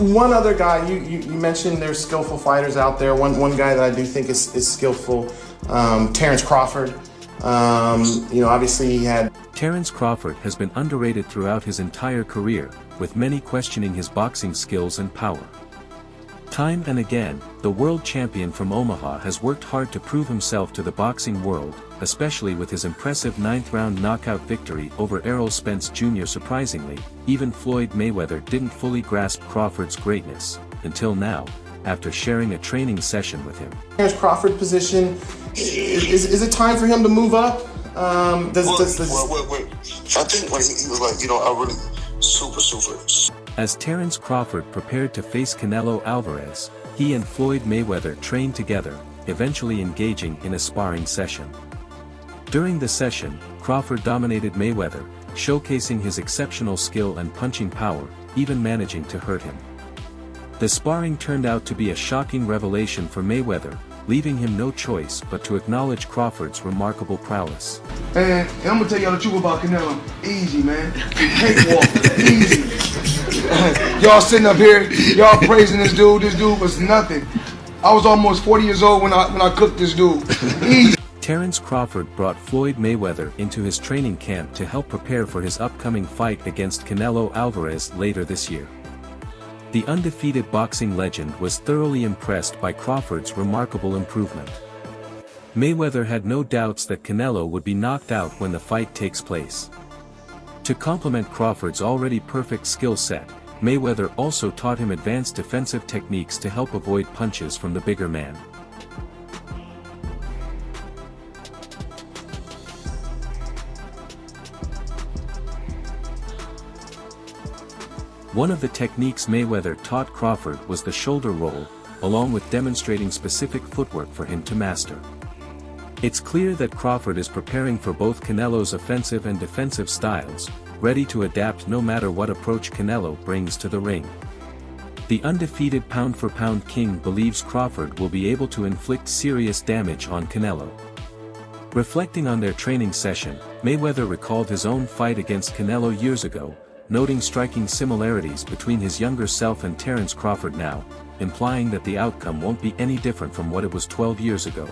One other guy, you mentioned there's skillful fighters out there. One guy that I do think is skillful, Terence Crawford. Obviously he had... Terence Crawford has been underrated throughout his entire career, with many questioning his boxing skills and power. Time and again, the world champion from Omaha has worked hard to prove himself to the boxing world, especially with his impressive 9th-round knockout victory over Errol Spence Jr. Surprisingly, even Floyd Mayweather didn't fully grasp Crawford's greatness, until now, after sharing a training session with him. Terence Crawford position, is it time for him to move up? I think when he was like, I really super. As Terence Crawford prepared to face Canelo Alvarez, he and Floyd Mayweather trained together, eventually engaging in a sparring session. During the session, Crawford dominated Mayweather, showcasing his exceptional skill and punching power, even managing to hurt him. The sparring turned out to be a shocking revelation for Mayweather, leaving him no choice but to acknowledge Crawford's remarkable prowess. And I'm gonna tell y'all the truth about Canelo. Easy, man. Cakewalk. Easy. Y'all sitting up here, y'all praising this dude. This dude was nothing. I was almost 40 years old when I cooked this dude. Easy. Terence Crawford brought Floyd Mayweather into his training camp to help prepare for his upcoming fight against Canelo Alvarez later this year. The undefeated boxing legend was thoroughly impressed by Crawford's remarkable improvement. Mayweather had no doubts that Canelo would be knocked out when the fight takes place. To complement Crawford's already perfect skill set, Mayweather also taught him advanced defensive techniques to help avoid punches from the bigger man. One of the techniques Mayweather taught Crawford was the shoulder roll, along with demonstrating specific footwork for him to master. It's clear that Crawford is preparing for both Canelo's offensive and defensive styles, ready to adapt no matter what approach Canelo brings to the ring. The undefeated pound-for-pound king believes Crawford will be able to inflict serious damage on Canelo. Reflecting on their training session, Mayweather recalled his own fight against Canelo years ago, noting striking similarities between his younger self and Terence Crawford now, implying that the outcome won't be any different from what it was 12 years ago.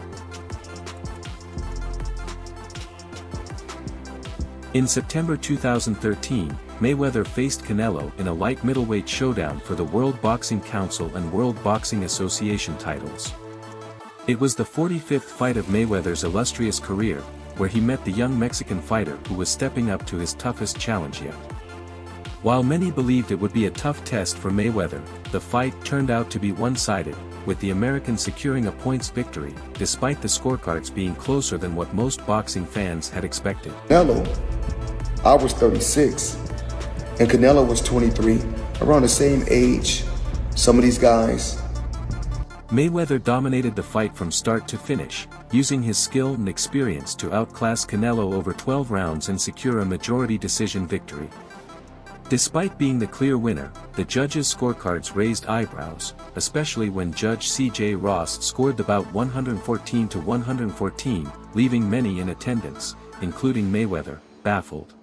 In September 2013, Mayweather faced Canelo in a light middleweight showdown for the World Boxing Council and World Boxing Association titles. It was the 45th fight of Mayweather's illustrious career, where he met the young Mexican fighter who was stepping up to his toughest challenge yet. While many believed it would be a tough test for Mayweather, the fight turned out to be one-sided, with the American securing a points victory, despite the scorecards being closer than what most boxing fans had expected. Canelo, I was 36, and Canelo was 23, around the same age. Some of these guys. Mayweather dominated the fight from start to finish, using his skill and experience to outclass Canelo over 12 rounds and secure a majority decision victory. Despite being the clear winner, the judges' scorecards raised eyebrows, especially when Judge C.J. Ross scored the bout 114-114, leaving many in attendance, including Mayweather, baffled.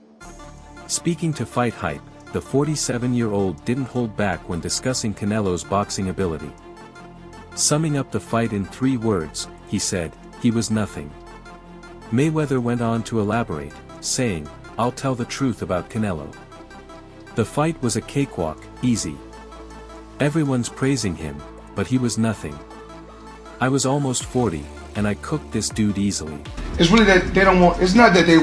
Speaking to Fight Hype, the 47-year-old didn't hold back when discussing Canelo's boxing ability. Summing up the fight in 3 words, he said, "He was nothing." Mayweather went on to elaborate, saying, "I'll tell the truth about Canelo. The fight was a cakewalk, easy. Everyone's praising him, but he was nothing. I was almost 40, and I cooked this dude easily." It's really that they don't want, it's not that they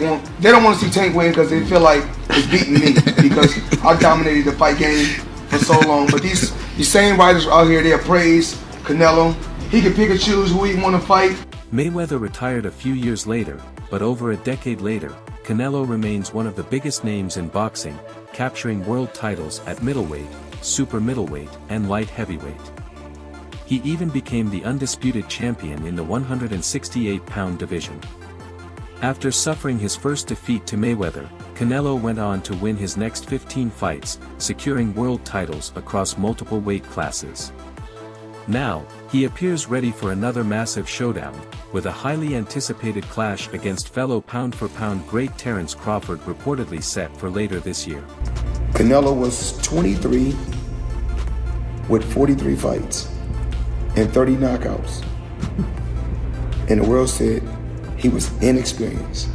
don't want to see Tank win because they feel like it's beating me because I dominated the fight game for so long. But these same writers out here, they praise Canelo. He can pick and choose who he want to fight. Mayweather retired a few years later, but over a decade later, Canelo remains one of the biggest names in boxing, capturing world titles at middleweight, super middleweight, and light heavyweight. He even became the undisputed champion in the 168-pound division. After suffering his first defeat to Mayweather, Canelo went on to win his next 15 fights, securing world titles across multiple weight classes. Now, he appears ready for another massive showdown, with a highly anticipated clash against fellow pound-for-pound great Terence Crawford reportedly set for later this year. Canelo was 23, with 43 fights and 30 knockouts. And the world said he was inexperienced.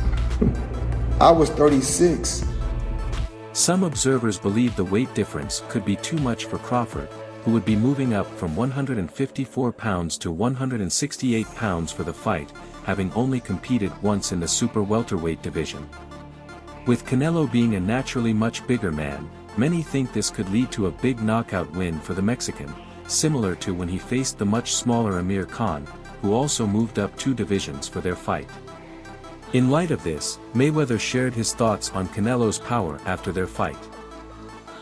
I was 36. Some observers believe the weight difference could be too much for Crawford, who would be moving up from 154 pounds to 168 pounds for the fight, having only competed once in the super welterweight division. With Canelo being a naturally much bigger man, many think this could lead to a big knockout win for the Mexican, similar to when he faced the much smaller Amir Khan, who also moved up 2 divisions for their fight. In light of this, Mayweather shared his thoughts on Canelo's power after their fight.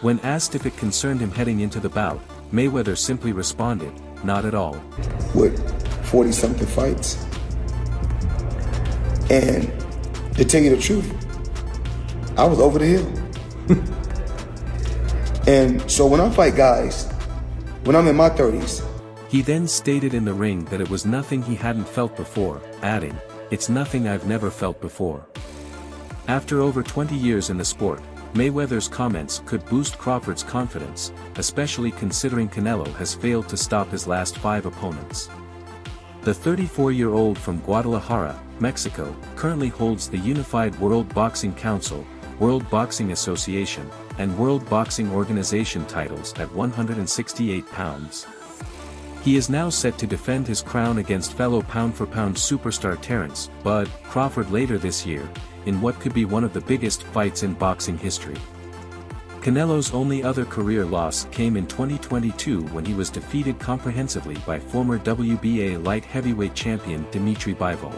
When asked if it concerned him heading into the bout, Mayweather simply responded, "Not at all." With 40-something fights. And to tell you the truth, I was over the hill. And so when I fight guys, when I'm in my 30s. He then stated in the ring that it was nothing he hadn't felt before, adding, "It's nothing I've never felt before." After over 20 years in the sport, Mayweather's comments could boost Crawford's confidence, especially considering Canelo has failed to stop his last 5 opponents. The 34-year-old from Guadalajara, Mexico, currently holds the Unified World Boxing Council, World Boxing Association, and World Boxing Organization titles at 168 pounds. He is now set to defend his crown against fellow pound-for-pound superstar Terence "Bud" Crawford later this year, in what could be one of the biggest fights in boxing history. Canelo's only other career loss came in 2022 when he was defeated comprehensively by former WBA light heavyweight champion Dimitri Bivol.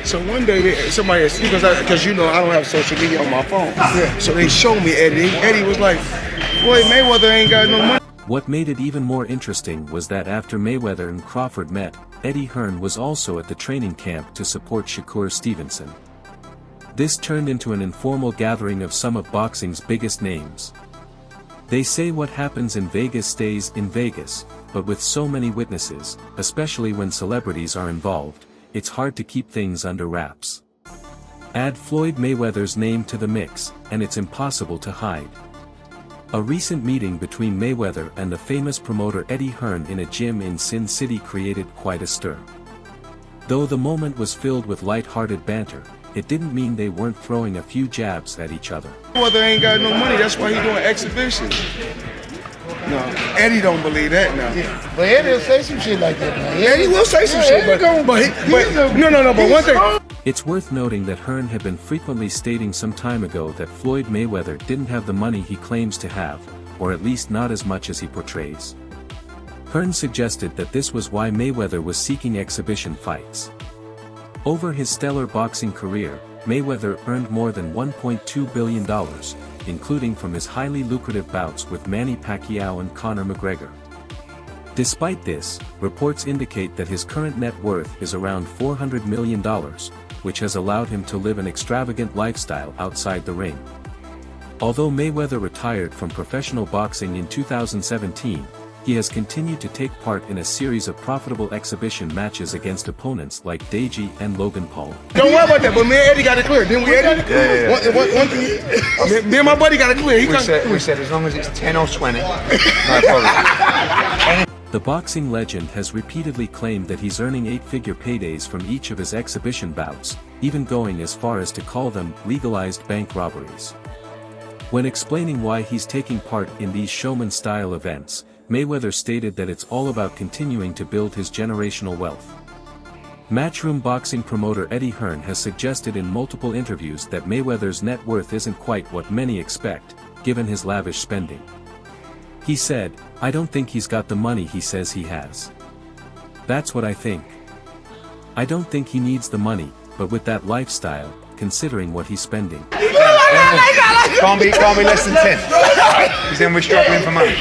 So one day, somebody asked me, because you know I don't have social media on my phone. Yeah. So they showed me Eddie. Eddie was like, "Floyd Mayweather ain't got no money." What made it even more interesting was that after Mayweather and Crawford met, Eddie Hearn was also at the training camp to support Shakur Stevenson. This turned into an informal gathering of some of boxing's biggest names. They say what happens in Vegas stays in Vegas, but with so many witnesses, especially when celebrities are involved, it's hard to keep things under wraps. Add Floyd Mayweather's name to the mix, and it's impossible to hide. A recent meeting between Mayweather and the famous promoter Eddie Hearn in a gym in Sin City created quite a stir. Though the moment was filled with light-hearted banter, it didn't mean they weren't throwing a few jabs at each other. Mayweather ain't got no money, that's why he doing exhibitions. No, Eddie don't believe that now. Yeah. But Eddie will say some shit like that, man. Eddie will say some shit, but one thing. It's worth noting that Hearn had been frequently stating some time ago that Floyd Mayweather didn't have the money he claims to have, or at least not as much as he portrays. Hearn suggested that this was why Mayweather was seeking exhibition fights. Over his stellar boxing career, Mayweather earned more than $1.2 billion, including from his highly lucrative bouts with Manny Pacquiao and Conor McGregor. Despite this, reports indicate that his current net worth is around $400 million, which has allowed him to live an extravagant lifestyle outside the ring. Although Mayweather retired from professional boxing in 2017, he has continued to take part in a series of profitable exhibition matches against opponents like Deji and Logan Paul. Don't worry about that, but me and Eddie got it clear, didn't we, Eddie? Yeah. One thing, me and my buddy got it clear. We said as long as it's 10 or 20, no problem. The boxing legend has repeatedly claimed that he's earning 8-figure paydays from each of his exhibition bouts, even going as far as to call them legalized bank robberies. When explaining why he's taking part in these showman-style events, Mayweather stated that it's all about continuing to build his generational wealth. Matchroom boxing promoter Eddie Hearn has suggested in multiple interviews that Mayweather's net worth isn't quite what many expect, given his lavish spending. He said, "I don't think he's got the money he says he has. That's what I think. I don't think he needs the money, but with that lifestyle, considering what he's spending." Can't be less than 10. Because then we're struggling for money.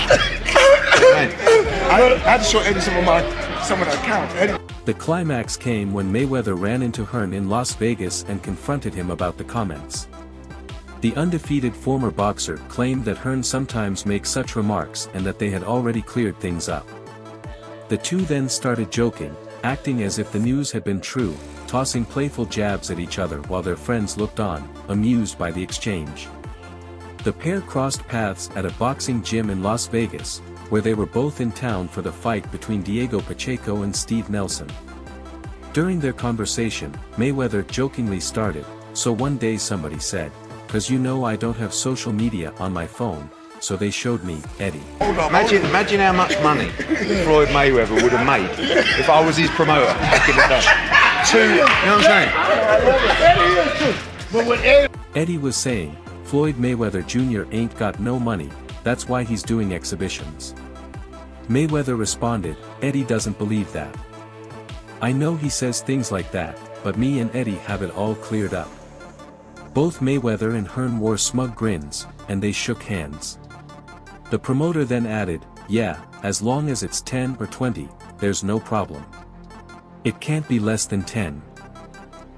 I had to show Eddie some of the accounts. Eddie. The climax came when Mayweather ran into Hearn in Las Vegas and confronted him about the comments. The undefeated former boxer claimed that Hearn sometimes makes such remarks and that they had already cleared things up. The two then started joking, acting as if the news had been true, tossing playful jabs at each other while their friends looked on, amused by the exchange. The pair crossed paths at a boxing gym in Las Vegas, where they were both in town for the fight between Diego Pacheco and Steve Nelson. During their conversation, Mayweather jokingly started, "So one day somebody said, 'cause you know I don't have social media on my phone, so they showed me Eddie." Imagine how much money Floyd Mayweather would have made if I was his promoter back in the day. You know what I'm saying? Eddie was saying, Floyd Mayweather Jr. ain't got no money, that's why he's doing exhibitions. Mayweather responded, "Eddie doesn't believe that. I know he says things like that, but me and Eddie have it all cleared up." Both Mayweather and Hearn wore smug grins, and they shook hands. The promoter then added, "Yeah, as long as it's 10 or 20, there's no problem. It can't be less than 10.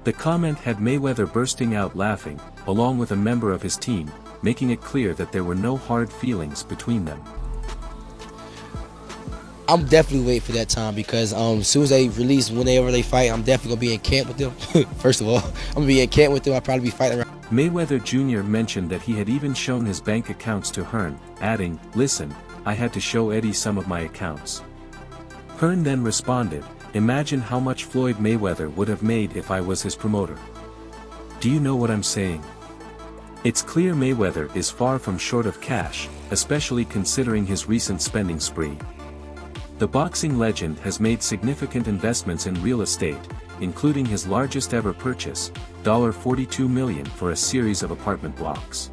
The comment had Mayweather bursting out laughing, along with a member of his team, making it clear that there were no hard feelings between them. I'm definitely waiting for that time because as soon as they release whenever they fight, I'm definitely gonna be in camp with them. First of all, I'm gonna be in camp with them. I'll probably be fighting around. Mayweather Jr. mentioned that he had even shown his bank accounts to Hearn, adding, "Listen, I had to show Eddie some of my accounts." Hearn then responded, "Imagine how much Floyd Mayweather would have made if I was his promoter. Do you know what I'm saying?" It's clear Mayweather is far from short of cash, especially considering his recent spending spree. The boxing legend has made significant investments in real estate, including his largest ever purchase, $42 million for a series of apartment blocks.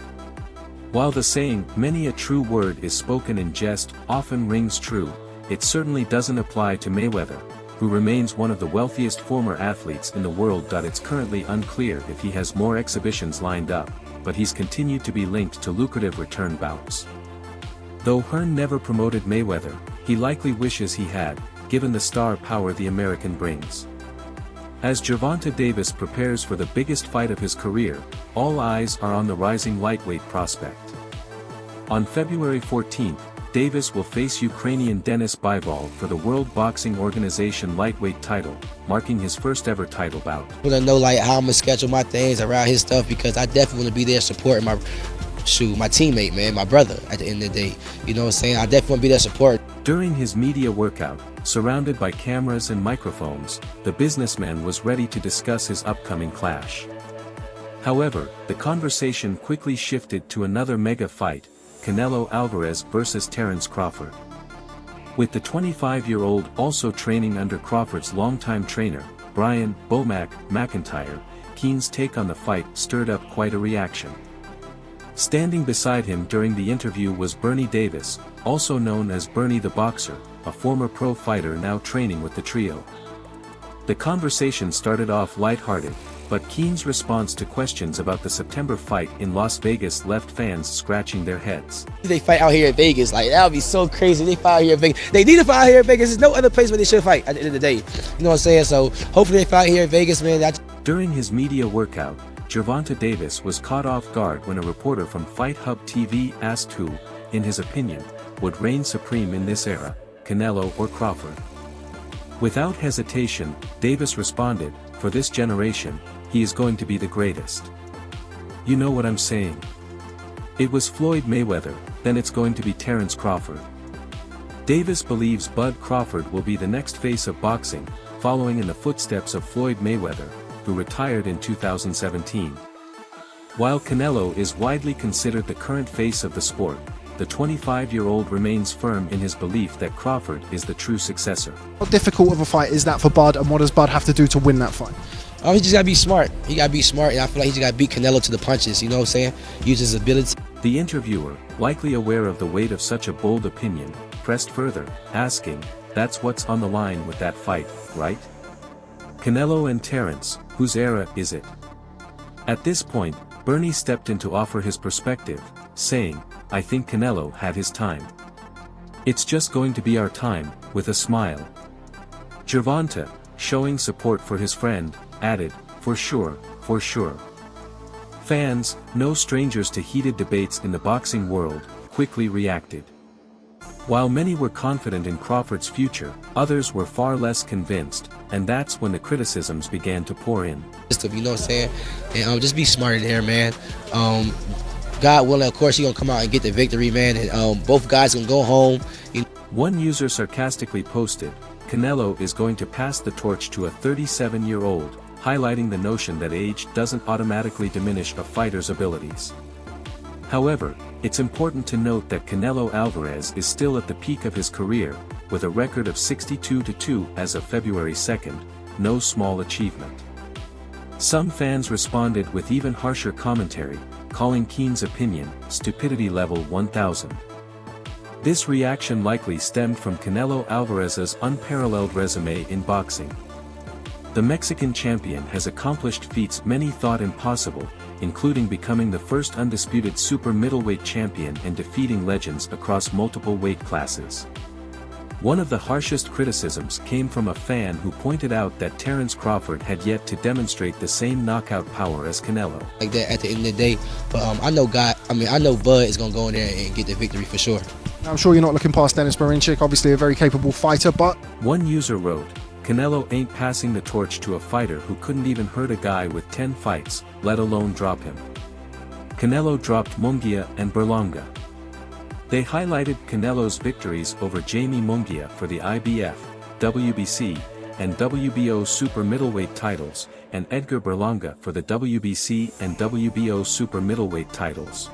While the saying, "Many a true word is spoken in jest," often rings true, it certainly doesn't apply to Mayweather, who remains one of the wealthiest former athletes in the world. It's currently unclear if he has more exhibitions lined up, but he's continued to be linked to lucrative return bouts. Though Hearn never promoted Mayweather, he likely wishes he had, given the star power the American brings. As Gervonta Davis prepares for the biggest fight of his career, all eyes are on the rising lightweight prospect. On February 14th, Davis will face Ukrainian Denis Bivol for the World Boxing Organization lightweight title, marking his first ever title bout. I want to know like how I'm gonna schedule my things around his stuff because I definitely want to be there supporting my teammate, man, my brother at the end of the day. You know what I'm saying? I definitely want to be there support. During his media workout, surrounded by cameras and microphones, the businessman was ready to discuss his upcoming clash. However, the conversation quickly shifted to another mega fight, Canelo Alvarez versus Terence Crawford. With the 25-year-old also training under Crawford's longtime trainer, Brian "Bomac" McIntyre, Keen's take on the fight stirred up quite a reaction. Standing beside him during the interview was Bernie Davis, also known as Bernie the Boxer, a former pro fighter now training with the trio. The conversation started off lighthearted, but Keen's response to questions about the September fight in Las Vegas left fans scratching their heads. They fight out here in Vegas, like that would be so crazy. They fight out here in Vegas. They need to fight out here in Vegas. There's no other place where they should fight at the end of the day. You know what I'm saying? So hopefully they fight here in Vegas, man. During his media workout, Gervonta Davis was caught off guard when a reporter from Fight Hub TV asked who, in his opinion, would reign supreme in this era, Canelo or Crawford. Without hesitation, Davis responded, "For this generation, he is going to be the greatest. You know what I'm saying? It was Floyd Mayweather, then it's going to be Terence Crawford." Davis believes Bud Crawford will be the next face of boxing, following in the footsteps of Floyd Mayweather, who retired in 2017. While Canelo is widely considered the current face of the sport, the 25-year-old remains firm in his belief that Crawford is the true successor. How difficult of a fight is that for Bud, and what does Bud have to do to win that fight? Oh, he just gotta be smart. He gotta be smart, and I feel like he just gotta beat Canelo to the punches. You know what I'm saying? Use his ability. The interviewer, likely aware of the weight of such a bold opinion, pressed further, asking, "That's what's on the line with that fight, right? Canelo and Terence, whose era is it?" At this point, Bernie stepped in to offer his perspective, saying, "I think Canelo had his time. It's just going to be our time," with a smile. Gervonta, showing support for his friend, added, "For sure, for sure." Fans, no strangers to heated debates in the boxing world, quickly reacted. While many were confident in Crawford's future, others were far less convinced, and that's when the criticisms began to pour in. You know what I'm saying? And just be smart in there, man. God willing, of course, he's gonna come out and get the victory, man. And both guys gonna go home. One user sarcastically posted, "Canelo is going to pass the torch to a 37-year-old, highlighting the notion that age doesn't automatically diminish a fighter's abilities." However, it's important to note that Canelo Alvarez is still at the peak of his career, with a record of 62-2 as of February 2nd, no small achievement. Some fans responded with even harsher commentary, calling Keane's opinion, stupidity level 1000. This reaction likely stemmed from Canelo Alvarez's unparalleled resume in boxing. The Mexican champion has accomplished feats many thought impossible, including becoming the first undisputed super middleweight champion and defeating legends across multiple weight classes. One of the harshest criticisms came from a fan who pointed out that Terence Crawford had yet to demonstrate the same knockout power as Canelo. Like that at the end of the day, but I know Bud is gonna go in there and get the victory for sure. I'm sure you're not looking past Dennis Berinchik, obviously a very capable fighter, but One user wrote, "Canelo ain't passing the torch to a fighter who couldn't even hurt a guy with 10 fights, let alone drop him." Canelo dropped Munguia and Berlanga. They highlighted Canelo's victories over Jamie Munguia for the IBF, WBC, and WBO super middleweight titles, and Edgar Berlanga for the WBC and WBO super middleweight titles.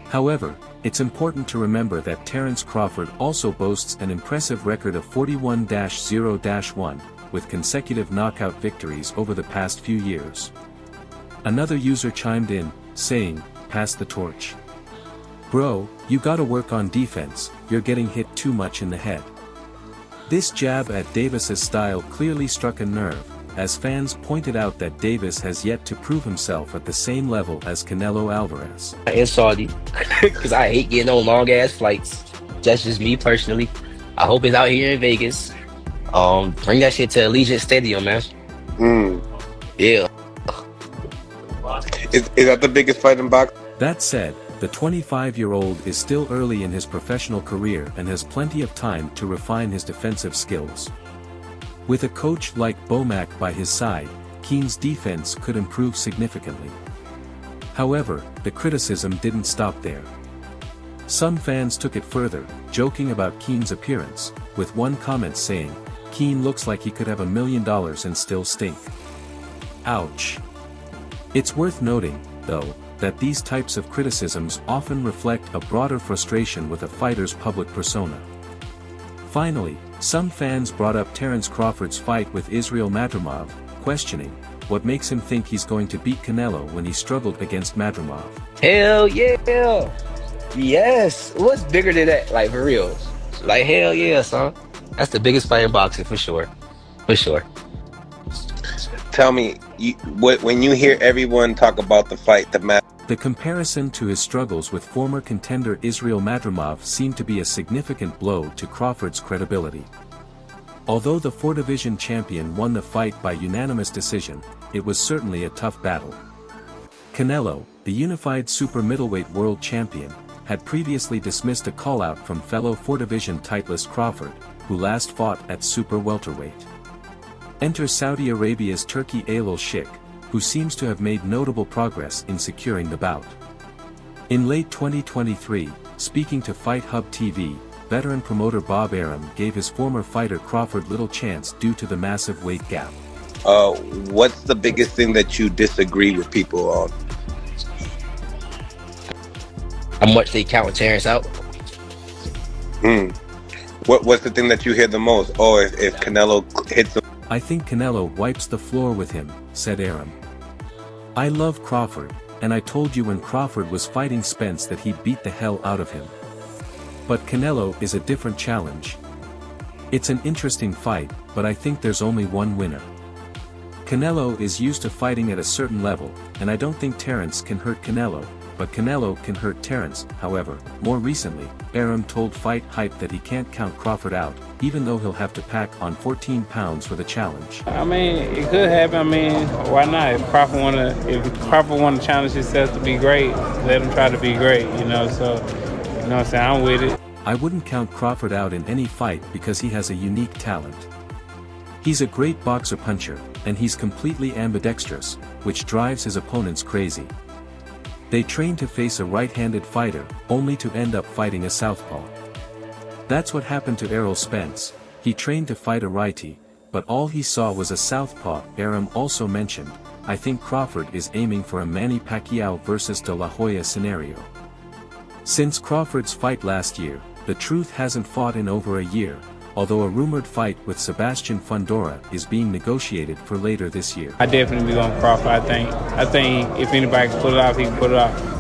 However, it's important to remember that Terence Crawford also boasts an impressive record of 41-0-1, with consecutive knockout victories over the past few years. Another user chimed in, saying, "Pass the torch. Bro, you gotta work on defense, you're getting hit too much in the head." This jab at Davis's style clearly struck a nerve, as fans pointed out that Davis has yet to prove himself at the same level as Canelo Alvarez. In Saudi, because I hate getting on long ass flights. That's just me personally. I hope it's out here in Vegas. Bring that shit to Allegiant Stadium, man. Yeah. Is that the biggest fight in boxing? That said, the 25-year-old is still early in his professional career and has plenty of time to refine his defensive skills. With a coach like Bomac by his side, Keane's defense could improve significantly. However, the criticism didn't stop there. Some fans took it further, joking about Keane's appearance, with one comment saying, "Keane looks like he could have $1 million and still stink." Ouch. It's worth noting, though, that these types of criticisms often reflect a broader frustration with a fighter's public persona. Finally, some fans brought up Terence Crawford's fight with Israil Madrimov, questioning what makes him think he's going to beat Canelo when he struggled against Madrimov. Hell yeah. Yes. What's bigger than that? Like, for real. Like, hell yeah, son. That's the biggest fight in boxing, for sure. For sure. Tell me, when you hear everyone talk about the fight, The comparison to his struggles with former contender Israil Madrimov seemed to be a significant blow to Crawford's credibility. Although the 4-division champion won the fight by unanimous decision, it was certainly a tough battle. Canelo, the unified super middleweight world champion, had previously dismissed a call-out from fellow 4-division titleist Crawford, who last fought at super welterweight. Enter Saudi Arabia's Turki Al Sheikh, who seems to have made notable progress in securing the bout. In late 2023, speaking to Fight Hub TV, veteran promoter Bob Arum gave his former fighter Crawford little chance due to the massive weight gap. What's the biggest thing that you disagree with people on? How much they count Terrence out? What's the thing that you hear the most? Oh, if Canelo hits him. "I think Canelo wipes the floor with him," said Arum. "I love Crawford, and I told you when Crawford was fighting Spence that he'd beat the hell out of him. But Canelo is a different challenge. It's an interesting fight, but I think there's only one winner. Canelo is used to fighting at a certain level, and I don't think Terence can hurt Canelo, but Canelo can hurt Terence." However, more recently, Arum told Fight Hype that he can't count Crawford out, even though he'll have to pack on 14 pounds for the challenge. I mean, it could happen. I mean, why not? If Crawford want to challenge himself to be great, let him try to be great, you know, so, you know what I'm saying, I'm with it. "I wouldn't count Crawford out in any fight because he has a unique talent. He's a great boxer-puncher, and he's completely ambidextrous, which drives his opponents crazy. They train to face a right-handed fighter, only to end up fighting a southpaw. That's what happened to Errol Spence. He trained to fight a righty, but all he saw was a southpaw. Aram also mentioned, I think Crawford is aiming for a Manny Pacquiao versus De La Hoya scenario. Since Crawford's fight last year, the Truth hasn't fought in over a year, although a rumored fight with Sebastian Fundora is being negotiated for later this year. I definitely be going Crawford. I think if anybody can pull it off, he can pull it off.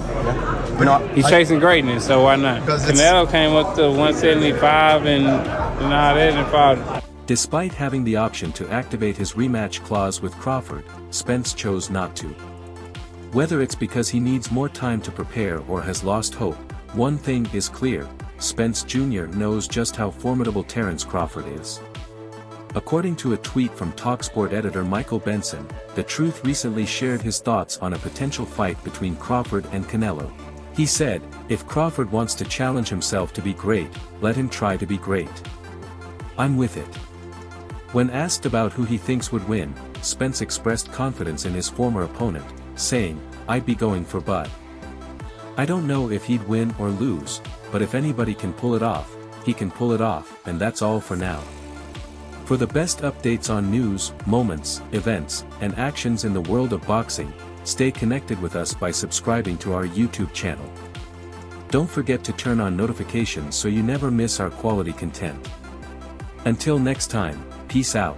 He's chasing greatness, so why not? Canelo came up to 175 and all that and fought. Despite having the option to activate his rematch clause with Crawford, Spence chose not to. Whether it's because he needs more time to prepare or has lost hope, one thing is clear, Spence Jr. knows just how formidable Terence Crawford is. According to a tweet from TalkSport editor Michael Benson, The Truth recently shared his thoughts on a potential fight between Crawford and Canelo. He said, if Crawford wants to challenge himself to be great, let him try to be great. I'm with it. When asked about who he thinks would win, Spence expressed confidence in his former opponent, saying, I'd be going for Bud. I don't know if he'd win or lose, but if anybody can pull it off, he can pull it off, and that's all for now. For the best updates on news, moments, events, and actions in the world of boxing, stay connected with us by subscribing to our YouTube channel. Don't forget to turn on notifications so you never miss our quality content. Until next time, peace out.